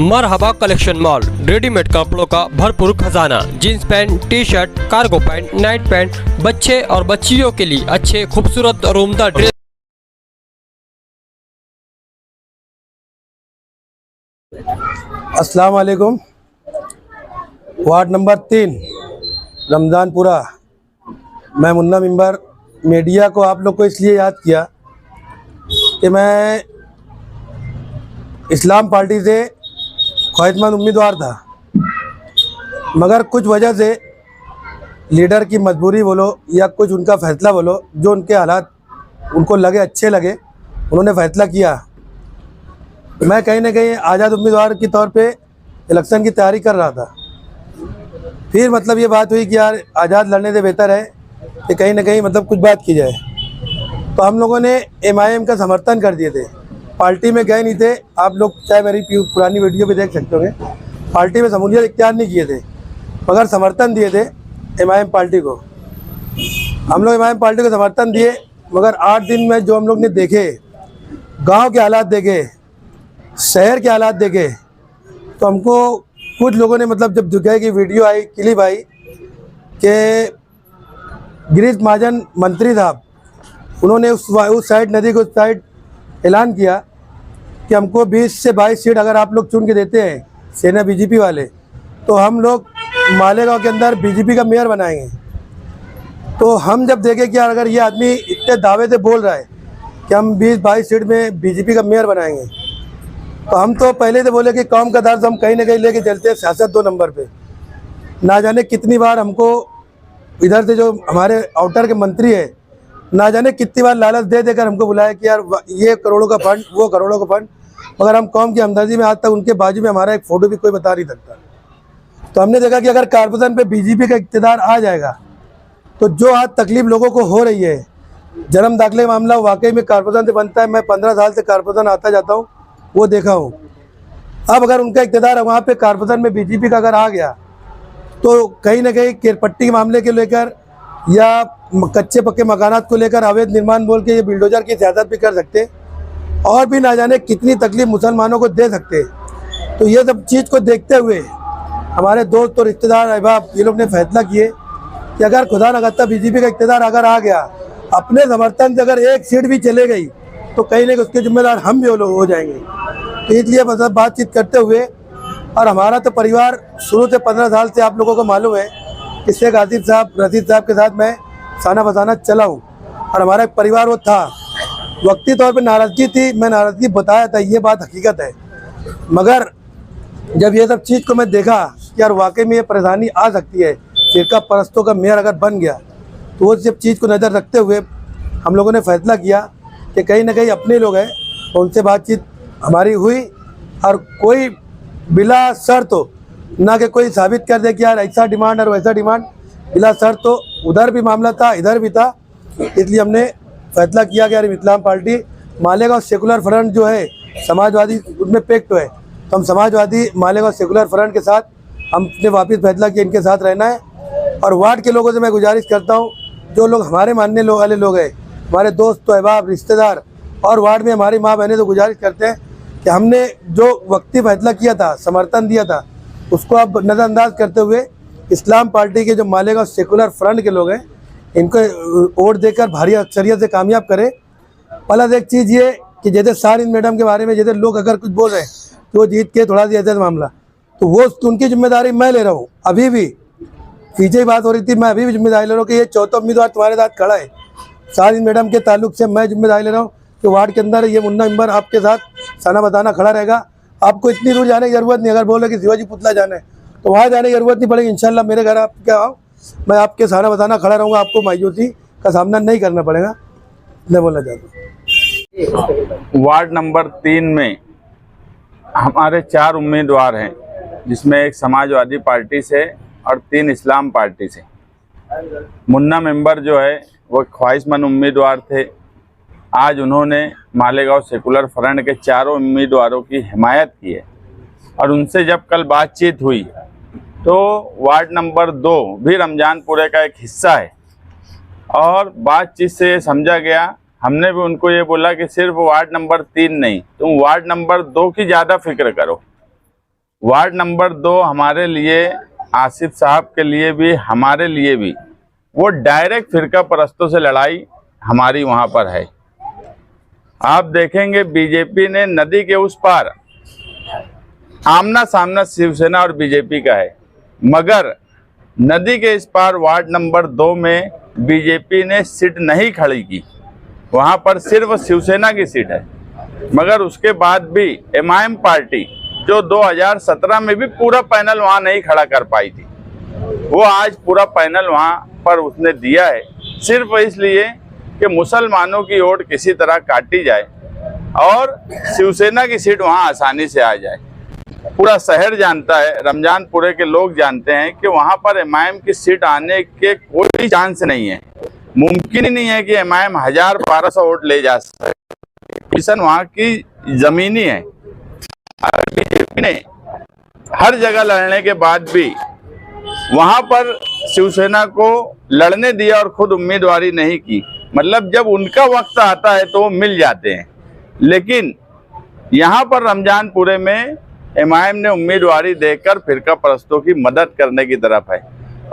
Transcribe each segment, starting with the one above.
मरहबा collection mall, readymade कपड़ों का भरपूर खजाना। Jeans pant, T shirt, cargo pant, night pant, बच्चे और बच्चियों के लिए अच्छे खूबसूरत और उम्दा ड्रेस। अस्सलाम वालेकुम। Ward number 3 रमज़ानपुरा। मैं मुन्ना मेंबर मीडिया को आप लोग को इसलिए याद किया कि मैं इस्लाम पार्टी से ख्वाहिशमंद उम्मीदवार था, मगर कुछ वजह से लीडर की मजबूरी बोलो या कुछ उनका फ़ैसला बोलो, जो उनके हालात उनको लगे अच्छे लगे, उन्होंने फ़ैसला किया। मैं कहीं ना कहीं आज़ाद उम्मीदवार के तौर पे इलेक्शन की तैयारी कर रहा था। फिर मतलब ये बात हुई कि यार आज़ाद लड़ने से बेहतर है कि कहीं ना कहीं मतलब कुछ बात की जाए। तो हम लोगों ने MIM का समर्थन कर दिए थे। पार्टी में गए नहीं थे, आप लोग चाहे मेरी पुरानी वीडियो भी देख सकते होंगे। पार्टी में शमूलियत इख्तियार नहीं किए थे, मगर समर्थन दिए थे MIM पार्टी को। हम लोग MIM पार्टी को समर्थन दिए, मगर 8 दिन में जो हम लोग ने देखे, गांव के हालात देखे, शहर के हालात देखे, तो हमको कुछ लोगों ने मतलब जब जगह की वीडियो आई, क्लिप आई कि गिरीश महाजन मंत्री साहब, उन्होंने उस साइड नदी को उस साइड ऐलान किया कि हमको 20 से 22 सीट अगर आप लोग चुन के देते हैं सेना BJP वाले, तो हम लोग मालेगांव के अंदर BJP का मेयर बनाएंगे। तो हम जब देखे कि यार अगर ये आदमी इतने दावे से बोल रहा है कि हम 20-22 सीट में BJP का मेयर बनाएंगे, तो हम तो पहले से बोले कि कौम का दर्द हम कहीं ना कहीं लेके चलते हैं सियासत 2 नंबर पे। ना जाने कितनी बार हमको इधर से जो हमारे आउटर के मंत्री है, ना जाने कितनी बार लालच दे देकर हमको बुलाया कि यार ये करोड़ों का फंड, वो करोड़ों का फंड, मगर हम कौम की हमदर्दी में आज तक उनके बाजू में हमारा एक फ़ोटो भी कोई बता नहीं सकता। तो हमने देखा कि अगर कारपोरेशन पे BJP का इक़्तिदार आ जाएगा, तो जो आज तकलीफ लोगों को हो रही है, जन्म दाखिले का मामला वाकई में कारपोरेशन से बनता है। मैं 15 साल से कारपोरेशन आता जाता हूँ, वो देखा हूँ। अब अगर उनका इक़्तिदार वहाँ पे कारपोरेशन में BJP का अगर आ गया, तो कहीं ना कहीं केरपट्टी के मामले के लेकर या कच्चे पक्के मकानात को लेकर अवैध निर्माण बोल के ये बिल्डोजर की सियासत भी कर सकते, और भी ना जाने कितनी तकलीफ मुसलमानों को दे सकते। तो ये सब चीज़ को देखते हुए हमारे दोस्त और रिश्तेदार अहबाब ये लोग ने फैसला किए कि अगर खुदा न खास्ता BJP का इक़्तिदार अगर आ गया, अपने समर्थन से अगर एक सीट भी चले गई, तो कहीं ना कहीं उसके जिम्मेदार हम भी हो जाएंगे। तो इसलिए मतलब बातचीत करते हुए, और हमारा तो परिवार शुरू से 15 साल से आप लोगों को मालूम है कि शेख आसिफ साहब, रशीद साहब के साथ मैं साना बसाना चला हूँ, और हमारा एक परिवार वो था। वक्ती तौर पे नाराज़गी थी, मैं नाराज़गी बताया था, ये बात हकीकत है। मगर जब ये सब चीज़ को मैं देखा कि यार वाकई में ये परेशानी आ सकती है, फ़िरका परस्तों का मेयर अगर बन गया, तो वो सब चीज़ को नज़र रखते हुए हम लोगों ने फैसला किया कि कहीं ना कहीं अपने लोग हैं, तो उनसे बातचीत हमारी हुई, और कोई बिला शर्त हो ना कि कोई साबित कर दे कि यार ऐसा डिमांड और वैसा डिमांड, बिला शर्त तो उधर भी मामला था, इधर भी था। इसलिए हमने फैसला किया कि यार इस्लाम पार्टी मालेगांव सेकुलर फ्रंट जो है समाजवादी उसमें पैक्ट है, तो हम समाजवादी मालेगांव सेकुलर फ्रंट के साथ हमने वापस फैसला किया इनके साथ रहना है। और वार्ड के लोगों से मैं गुजारिश करता हूँ, जो लोग हमारे मानने वाले लोग हैं, हमारे दोस्त अहबाब रिश्तेदार और वार्ड में हमारी माँ बहनें, तो गुजारिश करते हैं कि हमने जो वक्ती फैसला किया था, समर्थन दिया था, उसको अब नज़रअंदाज करते हुए इस्लाम पार्टी के जो मालेगांव सेकुलर फ्रंट के लोग हैं, इनको वोट देकर भारी अक्सरियत से कामयाब करें। प्लस एक चीज़ ये कि जैसे सारिन मैडम के बारे में जैसे लोग अगर कुछ बोल रहे हैं तो वो जीत के थोड़ा सा ऐसा मामला, तो वो उनकी जिम्मेदारी मैं ले रहा हूँ। अभी भी पीछे ही बात हो रही थी, मैं अभी भी जिम्मेदारी ले रहा हूँ कि ये चौथा उम्मीदवार तुम्हारे साथ खड़ा है। सारिन मैडम के ताल्लुक से मैं जिम्मेदारी ले रहा हूँ कि वार्ड के अंदर ये मुन्ना मेंबर आपके साथ साना बताना खड़ा रहेगा। आपको इतनी दूर जाने की ज़रूरत नहीं, अगर बोले कि शिवाजी पुतला जाना है तो वहाँ जाने की ज़रूरत नहीं पड़ेगी। इंशाल्लाह मेरे घर आप क्या आओ, मैं आपके साना बताना खड़ा रहूँगा, आपको मायूसी का सामना नहीं करना पड़ेगा। मैं बोलना चाहता हूँ वार्ड नंबर 3 में हमारे 4 उम्मीदवार हैं, जिसमें एक समाजवादी पार्टी से और 3 इस्लाम पार्टी से। मुन्ना मेंबर जो है वो ख्वाहिशमंद उम्मीदवार थे। आज उन्होंने मालेगांव सेकुलर फ्रंट के 4 उम्मीदवारों की हिमायत की है, और उनसे जब कल बातचीत हुई तो वार्ड नंबर 2 भी रमज़ानपुरे का एक हिस्सा है, और बातचीत से समझा गया, हमने भी उनको ये बोला कि सिर्फ वार्ड नंबर 3 नहीं, तुम वार्ड नंबर 2 की ज़्यादा फिक्र करो, वार्ड नंबर 2 हमारे लिए, आसिफ साहब के लिए भी, हमारे लिए भी, वो डायरेक्ट फिरका परस्तों से लड़ाई हमारी वहाँ पर है। आप देखेंगे बीजेपी ने नदी के उस पार आमना सामना शिवसेना और बीजेपी का है, मगर नदी के इस पार वार्ड नंबर 2 में बीजेपी ने सीट नहीं खड़ी की, वहाँ पर सिर्फ शिवसेना की सीट है। मगर उसके बाद भी एमआईएम पार्टी जो 2017 में भी पूरा पैनल वहाँ नहीं खड़ा कर पाई थी, वो आज पूरा पैनल वहाँ पर उसने दिया है, सिर्फ इसलिए कि मुसलमानों की वोट किसी तरह काटी जाए और शिवसेना की सीट वहाँ आसानी से आ जाए। पूरा शहर जानता है, रमजानपुरे के लोग जानते हैं कि वहाँ पर एमआईएम की सीट आने के कोई चांस नहीं है। मुमकिन ही नहीं है कि एमआईएम 1000-1200 वोट ले जा सके। पोजीशन वहाँ की जमीनी है। बीजेपी ने हर जगह लड़ने के बाद भी वहाँ पर शिवसेना को लड़ने दिया और खुद उम्मीदवारी नहीं की। मतलब जब उनका वक्त आता है तो वो मिल जाते हैं, लेकिन यहाँ पर रमजानपुरे में एमआईएम ने उम्मीदवारी देकर फिरका परस्तों की मदद करने की तरफ है।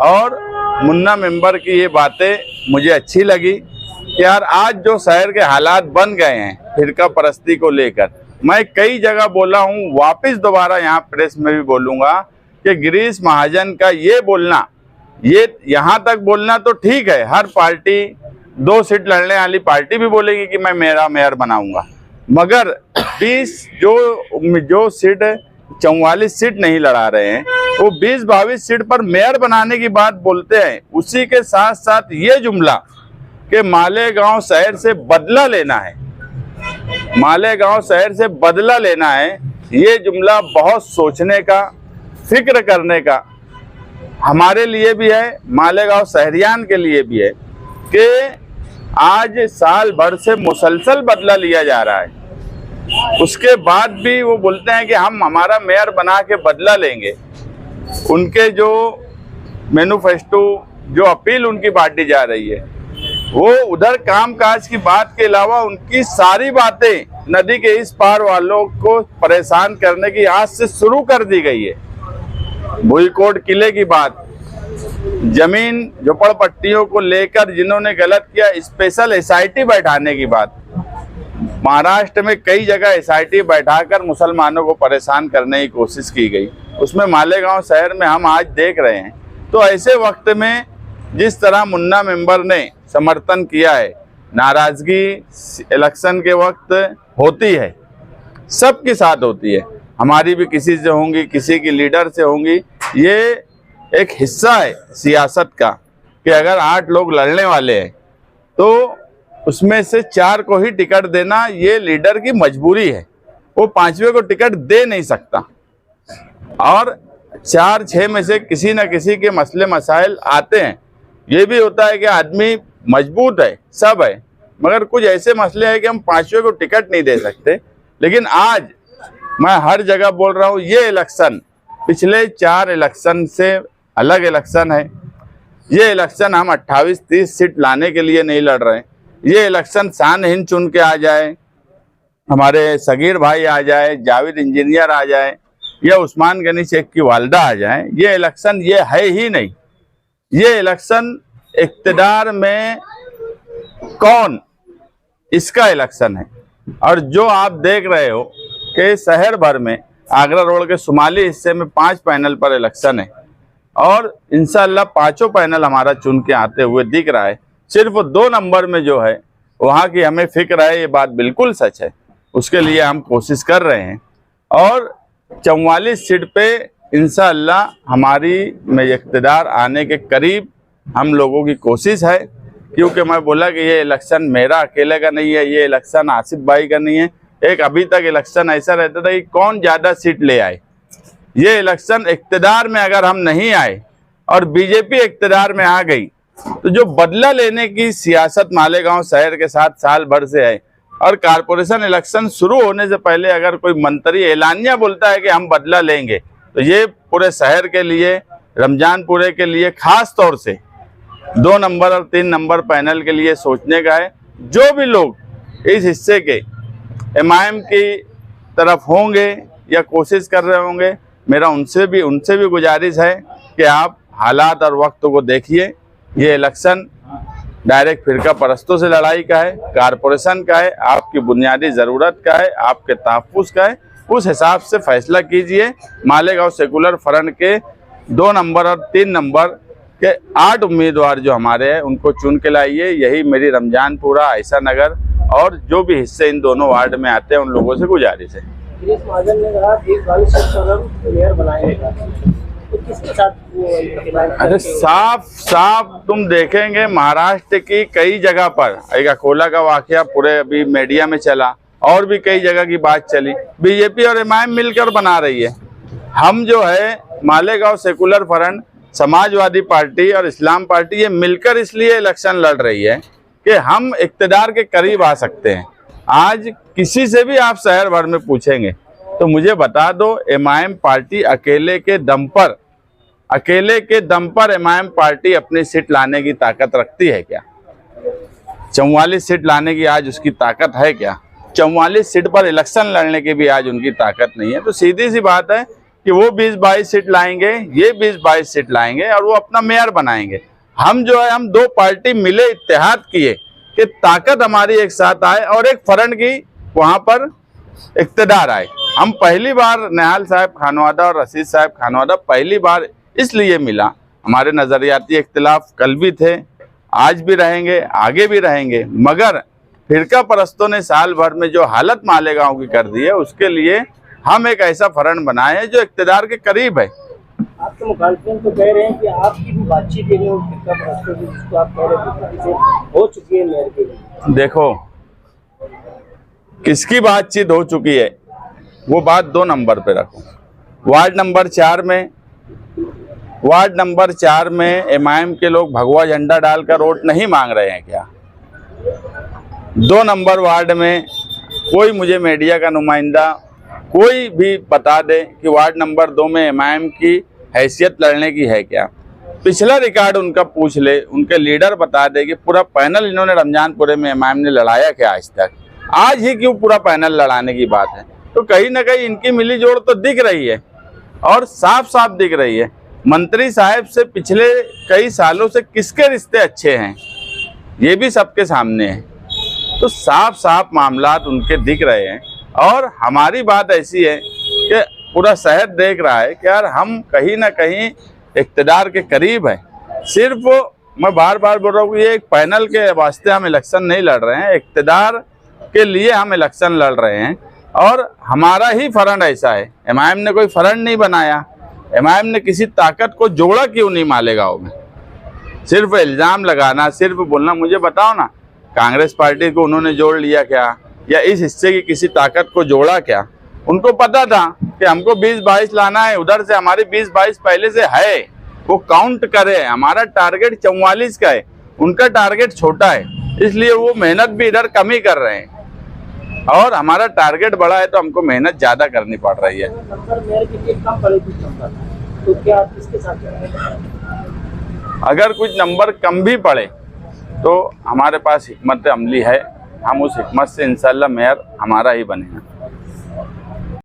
और मुन्ना मेंबर की ये बातें मुझे अच्छी लगी कि यार आज जो शहर के हालात बन गए हैं फिरका परस्ती को लेकर, मैं कई जगह बोला हूँ, वापस दोबारा यहाँ प्रेस में भी बोलूँगा कि गिरीश महाजन का ये बोलना, ये यहाँ तक बोलना तो ठीक है, हर पार्टी 2 सीट लड़ने वाली पार्टी भी बोलेगी कि मैं मेरा मेयर बनाऊंगा, मगर 20 जो सीट 44 सीट नहीं लड़ा रहे हैं, वो 20-22 सीट पर मेयर बनाने की बात बोलते हैं। उसी के साथ साथ ये जुमला कि मालेगांव शहर से बदला लेना है, मालेगांव शहर से बदला लेना है, ये जुमला बहुत सोचने का, फिक्र करने का हमारे लिए भी है, मालेगांव शहरियान के लिए भी है कि आज साल भर से मुसलसल बदला लिया जा रहा है। उसके बाद भी वो बोलते हैं कि हम हमारा मेयर बना के बदला लेंगे। उनके जो मैनिफेस्टो, जो अपील उनकी बांटी जा रही है, वो उधर कामकाज की बात के अलावा उनकी सारी बातें नदी के इस पार वालों को परेशान करने की आज से शुरू कर दी गई है। भूईकोट किले की बात, जमीन झोपड़पट्टियों को लेकर जिन्होंने गलत किया, स्पेशल एसआईटी बैठाने की बात, महाराष्ट्र में कई जगह एसआईटी बैठाकर मुसलमानों को परेशान करने की कोशिश की गई, उसमें मालेगांव शहर में हम आज देख रहे हैं। तो ऐसे वक्त में जिस तरह मुन्ना मेंबर ने समर्थन किया है, नाराजगी इलेक्शन के वक्त होती है, सबके साथ होती है, हमारी भी किसी से होंगी, किसी की लीडर से होंगी। ये एक हिस्सा है सियासत का कि अगर 8 लोग लड़ने वाले हैं तो उसमें से 4 को ही टिकट देना ये लीडर की मजबूरी है, वो 5वें को टिकट दे नहीं सकता। और 4-6 में से किसी न किसी के मसले मसाइल आते हैं। ये भी होता है कि आदमी मजबूत है, सब है, मगर कुछ ऐसे मसले हैं कि हम 5वें को टिकट नहीं दे सकते। लेकिन आज मैं हर जगह बोल रहा हूँ, ये इलेक्शन पिछले 4 इलेक्शन से अलग इलेक्शन है। ये इलेक्शन हम 28-30 सीट लाने के लिए नहीं लड़ रहे हैं। ये इलेक्शन शान हिंद चुन के आ जाए, हमारे सगीर भाई आ जाए, जावेद इंजीनियर आ जाए, या उस्मान गनी शेख की वालदा आ जाए, ये इलेक्शन ये है ही नहीं। ये इलेक्शन इक़्तिदार में कौन, इसका इलेक्शन है। और जो आप देख रहे हो कि शहर भर में आगरा रोड के शुमाली हिस्से में 5 पैनल पर इलेक्शन है और इंशाअल्लाह 5 पैनल हमारा चुन के आते हुए दिख रहा है। सिर्फ 2 नंबर में जो है वहाँ की हमें फिक्र है, ये बात बिल्कुल सच है, उसके लिए हम कोशिश कर रहे हैं। और 44 सीट पे इंशाअल्लाह हमारी में इक़्तिदार आने के करीब हम लोगों की कोशिश है, क्योंकि मैं बोला कि ये इलेक्शन मेरा अकेले का नहीं है, ये इलेक्शन आसिफ भाई का नहीं है। एक अभी तक इलेक्शन ऐसा रहता था कि कौन ज़्यादा सीट ले आए। ये इलेक्शन इक़्तिदार में अगर हम नहीं आए और बीजेपी इक़्तिदार में आ गई तो जो बदला लेने की सियासत मालेगांव शहर के साथ साल भर से है, और कारपोरेशन इलेक्शन शुरू होने से पहले अगर कोई मंत्री एलानिया बोलता है कि हम बदला लेंगे, तो ये पूरे शहर के लिए, रमजानपुरे के लिए खास तौर से 2 नंबर और 3 नंबर पैनल के लिए सोचने का है। जो भी लोग इस हिस्से के एमआईएम की तरफ होंगे या कोशिश कर रहे होंगे, मेरा उनसे भी गुजारिश है कि आप हालात और वक्त को देखिए। ये इलेक्शन डायरेक्ट फिरका परस्तों से लड़ाई का है, कारपोरेशन का है, आपकी बुनियादी ज़रूरत का है, आपके तहफ़्फ़ुज़ का है। उस हिसाब से फैसला कीजिए। मालेगांव सेकुलर फ्रंट के 2 नंबर और 3 नंबर के 8 उम्मीदवार जो हमारे हैं उनको चुन के लाइए। यही मेरी रमजानपुरा, ऐसा नगर और जो भी हिस्से इन दोनों वार्ड में आते हैं उन लोगों से गुजारिश है। गिरीश महाजन ने कहा 20-22 सीट पर हम मेयर बनाएंगे, तो किसके साथ अरे साफ तुम देखेंगे महाराष्ट्र की कई जगह पर, एक अकोला का वाकया पूरे अभी मीडिया में चला और भी कई जगह की बात चली, बीजेपी और एमआईएम मिलकर बना रही है। हम जो है Malegaon secular front, Samajwadi party और इस्लाम पार्टी ये मिलकर इसलिए इलेक्शन लड़ रही है कि हम इक़्तिदार के करीब आ सकते हैं। आज किसी से भी आप शहर भर में पूछेंगे तो मुझे बता दो, एमआईएम पार्टी अकेले के दम पर एमआईएम पार्टी अपनी सीट लाने की ताकत रखती है क्या? 44 सीट लाने की आज उसकी ताकत है क्या? 44 सीट पर इलेक्शन लड़ने की भी आज उनकी ताकत नहीं है। तो सीधी सी बात है कि वो 20-22 सीट लाएंगे, ये 20-22 सीट लाएंगे और वो अपना मेयर बनाएंगे। हम जो है, हम 2 पार्टी मिले, इत्तेहाद किए कि ताकत हमारी एक साथ आए और एक फ्रंट की वहाँ पर इक़्तिदार आए। हम पहली बार निहाल साहब खानवादा और रशीद साहब खानवादा पहली बार इसलिए मिला, हमारे नज़रियाती इख्तिलाफ कल भी थे, आज भी रहेंगे, आगे भी रहेंगे, मगर फिरका परस्तों ने साल भर में जो हालत मालेगांव की कर दी है उसके लिए हम एक ऐसा फ्रंट बनाए हैं जो इक़्तिदार के करीब है। आपके मुखालिफिन तो कह रहे हैं कि आपकी भी बातचीत है फिरका परस्तों की, जिसको आप कह रहे हैं हो चुकी है मेयर के लिए। देखो किसकी बातचीत हो चुकी है वो बात 2 नंबर पे रखो। वार्ड नंबर 4 में एमआईएम के लोग भगवा झंडा डालकर वोट नहीं मांग रहे हैं क्या? 2 नंबर वार्ड में कोई मुझे मीडिया का नुमाइंदा कोई भी बता दे कि वार्ड नंबर 2 में एमआईएम की हैसियत लड़ने की है क्या? पिछला रिकॉर्ड उनका पूछ ले, उनके लीडर बता दे कि पूरा पैनल इन्होंने रमजानपुरे में एमआईएम ने लड़ाया क्या आज तक? आज ही क्यों पूरा पैनल लड़ाने की बात है? तो कहीं ना कहीं इनकी मिली जोड़ तो दिख रही है और साफ साफ दिख रही है। मंत्री साहब से पिछले कई सालों से किसके रिश्ते अच्छे हैं ये भी सबके सामने है। तो साफ साफ मामलात उनके दिख रहे हैं और हमारी बात ऐसी है कि पूरा शहर देख रहा है कि यार हम कहीं ना कहीं इक़्तिदार के करीब है। सिर्फ मैं बार बार बोल रहा हूँ कि ये एक पैनल के वास्ते हम इलेक्शन नहीं लड़ रहे हैं, इक़्तिदार के लिए हम इलेक्शन लड़ रहे हैं और हमारा ही फ्रंट ऐसा है। एमआईएम ने कोई फ्रंट नहीं बनाया, एमआईएम ने किसी ताकत को जोड़ा क्यों नहीं मालेगांव में? सिर्फ इल्ज़ाम लगाना, सिर्फ बोलना। मुझे बताओ ना, कांग्रेस पार्टी को उन्होंने जोड़ लिया क्या या इस हिस्से की किसी ताकत को जोड़ा क्या? उनको पता था कि हमको 20-22 लाना है, उधर से हमारी 20-22 पहले से है, वो काउंट करे। हमारा टारगेट 44 का है, उनका टारगेट छोटा है, इसलिए वो मेहनत भी इधर कम ही कर रहे हैं और हमारा टारगेट बड़ा है तो हमको मेहनत ज़्यादा करनी पड़ रही है। नंबर मेयर के लिए कम पड़े कुछ नंबर, तो क्या आप इसके साथ करेंगे? अगर कुछ नंबर कम भी पड़े तो हमारे पास हिकमत अमली है, हम उस हिकमत से इंशाल्लाह मेयर हमारा ही बनेगा।